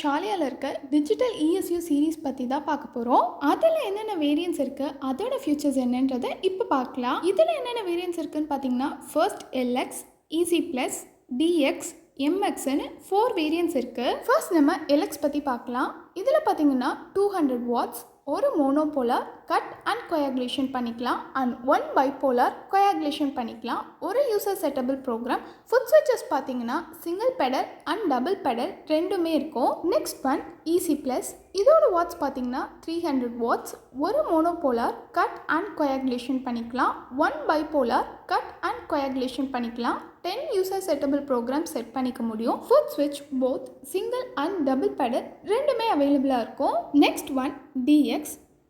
ஷாலியாவில் இருக்க digital ESU series பற்றி தான் பார்க்க போகிறோம். அதில் என்னென்ன வேரியன்ஸ் இருக்குது, அதோட ஃபியூச்சர்ஸ் என்னன்றதை இப்போ பார்க்கலாம். இதில் என்னென்ன வேரியன்ஸ் இருக்குதுன்னு பார்த்தீங்கன்னா, first LX, EC+, DX, MXன்னு 4 variance இருக்குது. ஃபர்ஸ்ட் நம்ம LX பற்றி பார்க்கலாம். இதில் பார்த்தீங்கன்னா 200 வாட்ஸ், ஒரு மோனோபோலார் கட் அண்ட் கொயாகுலேஷன் பண்ணிக்கலாம் அண்ட் 1 பைபோலார் கொயாகுலேஷன் பண்ணிக்கலாம். ஒரு யூசர் செட்டபிள் ப்ரோக்ராம். ஃபுட் ஸ்விட்சஸ் பார்த்தீங்கன்னா single pedal and double pedal ரெண்டுமே இருக்கும். Next one EC+. இதோட வாட்ஸ் பார்த்தீங்கன்னா 300 வாட்ஸ், ஒரு மோனோபோலார் கட் அண்ட் கொயாகுலேஷன் பண்ணிக்கலாம், 1 பைபோலார் கட் அண்ட் கொயாகுலேஷன் பண்ணிக்கலாம். 10 யூசர் செட்டபிள் ப்ரோக்ராம் செட் பண்ணிக்க முடியும். ஃபுட் ஸ்விட்ச் both single and double pedal ரெண்டுமே அவைலபிளாக இருக்கும். Next one DX.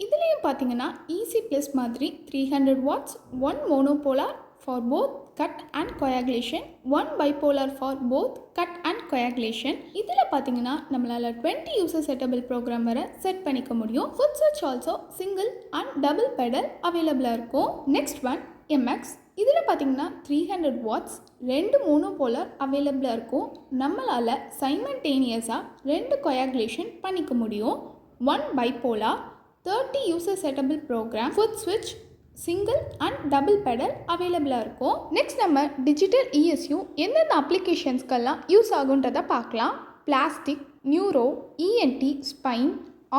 இதுலேயும் பார்த்தீங்கன்னா EC+ மாதிரி 300 watts, 1 monopolar for both cut and coagulation, 1 bipolar for both cut and coagulation. இதில் பார்த்தீங்கன்னா நம்மளால் 20 யூசர் செட்டபிள் ப்ரோக்ராம் வரை செட் பண்ணிக்க முடியும். ஃபுட் ஸ்விட்ச் also single and double pedal அவைலபிளாக இருக்கும். Next one MX. இதில் பார்த்தீங்கன்னா 300 வாட்ஸ், 2 மோனோபோலார் அவைலபிளாக இருக்கும். நம்மளால் சைமல்டேனியஸாக 2 கொயாகுலேஷன் பண்ணிக்க முடியும். 1 bipolar, 30 user settable program, food ஸ்விட்ச் சிங்கிள் அண்ட் டபுள் பெடல் அவைலபிளாக இருக்கும். நெக்ஸ்ட் நம்ம டிஜிட்டல் ESU எந்தெந்த அப்ளிகேஷன்ஸ்க்கெல்லாம் யூஸ் ஆகுன்றதை பார்க்கலாம். Plastic, neuro, ENT, spine,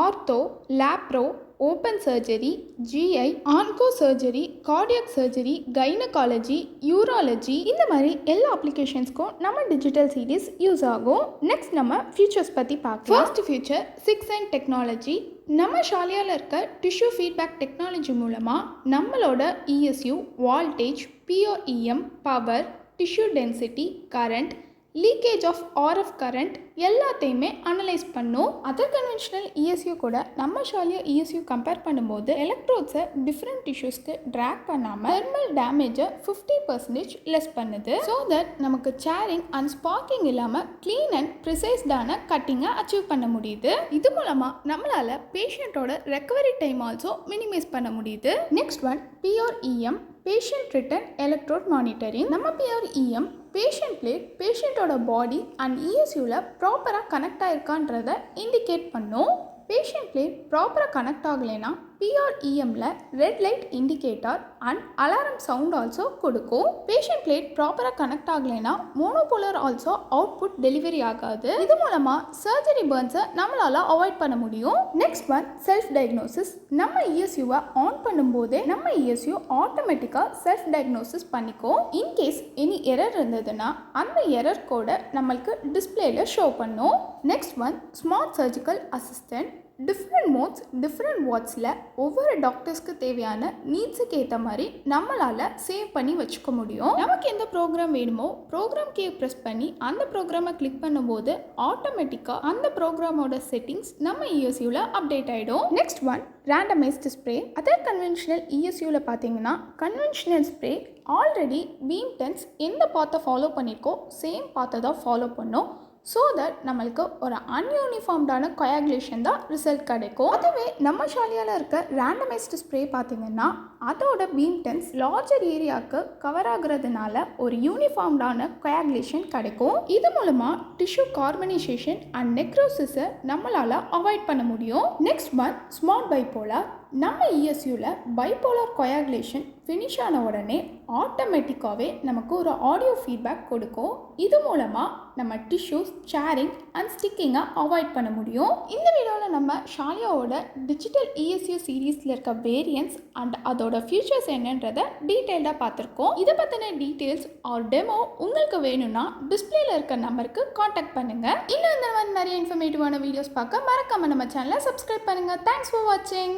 ortho, lapro, open surgery, GI, onco surgery, cardiac surgery, gynaecology, urology, இந்த மாதிரி எல்லா அப்ளிகேஷன்ஸ்க்கும் நம்ம டிஜிட்டல் சீரீஸ் யூஸ் ஆகும். நெக்ஸ்ட் நம்ம ஃபியூச்சர்ஸ் பற்றி பார்க்கலாம். First feature 6N technology. நம்ம ஷாலியாவில் இருக்க டிஷ்யூ ஃபீட்பேக் டெக்னாலஜி மூலமாக நம்மளோட ESU voltage, PREM, power, tissue density, current, leakage of RF current எல்லாத்தையுமே அனலைஸ் பண்ணும். அதர் கன்வென்ஷனல் ESU கூட நம்ம ஷாலியா ESU கம்பேர் பண்ணும்போது எலக்ட்ரோட்ஸை டிஃப்ரெண்ட் டிஷ்யூஸ்க்கு ட்ராக் பண்ணாமல் தெர்மல் டேமேஜை 50% லெஸ் பண்ணுது. ஸோ தட் நமக்கு சேரிங் அண்ட் ஸ்பார்க்கிங் இல்லாமல் க்ளீன் அண்ட் ப்ரிசைஸ்டான கட்டிங்கை அச்சீவ் பண்ண முடியுது. இது மூலமாக நம்மளால் பேஷண்ட்டோட ரெக்கவரி டைம் ஆல்சோ மினிமைஸ் பண்ண முடியுது. Next one PREM, patient return electrode monitoring. நம்ம PREM பேஷண்ட் பிளேட் பேஷண்ட்டோட பாடி அண்ட் ESUவில் ப்ராப்பராக கனெக்ட் ஆகிருக்கான்றதை இண்டிகேட் பண்ணும். பேஷண்ட் பிளேட் ப்ராப்பராக கனெக்ட் ஆகலைன்னா PREMல red light indicator and alarm sound also கொடுக்கும். பேஷண்ட் பிளேட் ப்ராப்பராக கனெக்ட் ஆகலைன்னா மோனோபோலர் ஆல்சோ அவுட்புட் டெலிவரி ஆகாது. இது மூலமாக சர்ஜரி பர்ன்ஸை நம்மளால் அவாய்ட் பண்ண முடியும். Next one self diagnosis. நம்ம ESUவை ஆன் பண்ணும்போதே நம்ம ESU ஆட்டோமேட்டிக்காக செல்ஃப் டயக்னோசிஸ் பண்ணிக்கும். இன்கேஸ் எனி எரர் இருந்ததுன்னா அந்த எரர் கோடை நம்மளுக்கு டிஸ்பிளேல ஷோ பண்ணும். Next one smart surgical assistant. Different modes, different வாட்ஸில் ஒவ்வொரு டாக்டர்ஸ்க்கு தேவையான நீட்ஸுக்கு ஏற்ற மாதிரி நம்மளால் சேவ் பண்ணி வச்சுக்க முடியும். நமக்கு எந்த ப்ரோக்ராம் வேணுமோ ப்ரோக்ராம் கீ ப்ரெஸ் பண்ணி அந்த ப்ரோக்ராமை கிளிக் பண்ணும்போது ஆட்டோமேட்டிக்காக அந்த ப்ரோக்ராமோட செட்டிங்ஸ் நம்ம ESUவில் அப்டேட் ஆகிடும். Next one randomised spray. Other conventional ESUவில் பார்த்தீங்கன்னா conventional spray already beam dense எந்த பாத்தை ஃபாலோ பண்ணியிருக்கோ சேம் பாத்தை தான் ஃபாலோ பண்ணும். ஸோ தட் நம்மளுக்கு ஒரு அன்யூனிஃபார்ம்டான கொயாகுலேஷன் தான் ரிசல்ட் கிடைக்கும். அதுவே நம்ம ஷாலியாவில் இருக்க ரேண்டமைஸ்டு ஸ்ப்ரே பார்த்தீங்கன்னா அதோட பீம் டென்ஸ் லார்ஜர் ஏரியாவுக்கு கவர் ஆகுறதுனால ஒரு யூனிஃபார்ம்டான கொயாகுலேஷன் கிடைக்கும். இது மூலமாக டிஷ்யூ கார்பனைசேஷன் அண்ட் நெக்ரோசிஸை நம்மளால் அவாய்ட் பண்ண முடியும். Next one smart bipolar. நம்ம ESUவில் பைபோலார் கொயாகுலேஷன் ஃபினிஷ் ஆன உடனே ஆட்டோமேட்டிக்காகவே நமக்கு ஒரு ஆடியோ ஃபீட்பேக் கொடுக்கும். இது மூலமாக நம்ம டிஷ்யூஸ் சேரிங் அண்ட் ஸ்டிக்கிங்கை அவாய்ட் பண்ண முடியும். இந்த வீடியோவில் நம்ம ஷாலியாவோட டிஜிட்டல் ESU சீரீஸில் இருக்க வேரியன்ஸ் அண்ட் அதோட ஃபியூச்சர்ஸ் என்னன்றதை டீட்டெயில்டாக பார்த்துருக்கோம். இதை பற்றின டீட்டெயில்ஸ் ஆர் டெமோ உங்களுக்கு வேணும்னா டிஸ்பிளேல இருக்க நம்பருக்கு காண்டாக்ட் பண்ணுங்கள். இன்னும் இந்த மாதிரி நிறைய இன்ஃபர்மேட்டிவான வீடியோஸ் பார்க்க மறக்காமல் நம்ம சேனலை சப்ஸ்கிரைப் பண்ணுங்கள். தேங்க்ஸ் ஃபார் வாட்சிங்.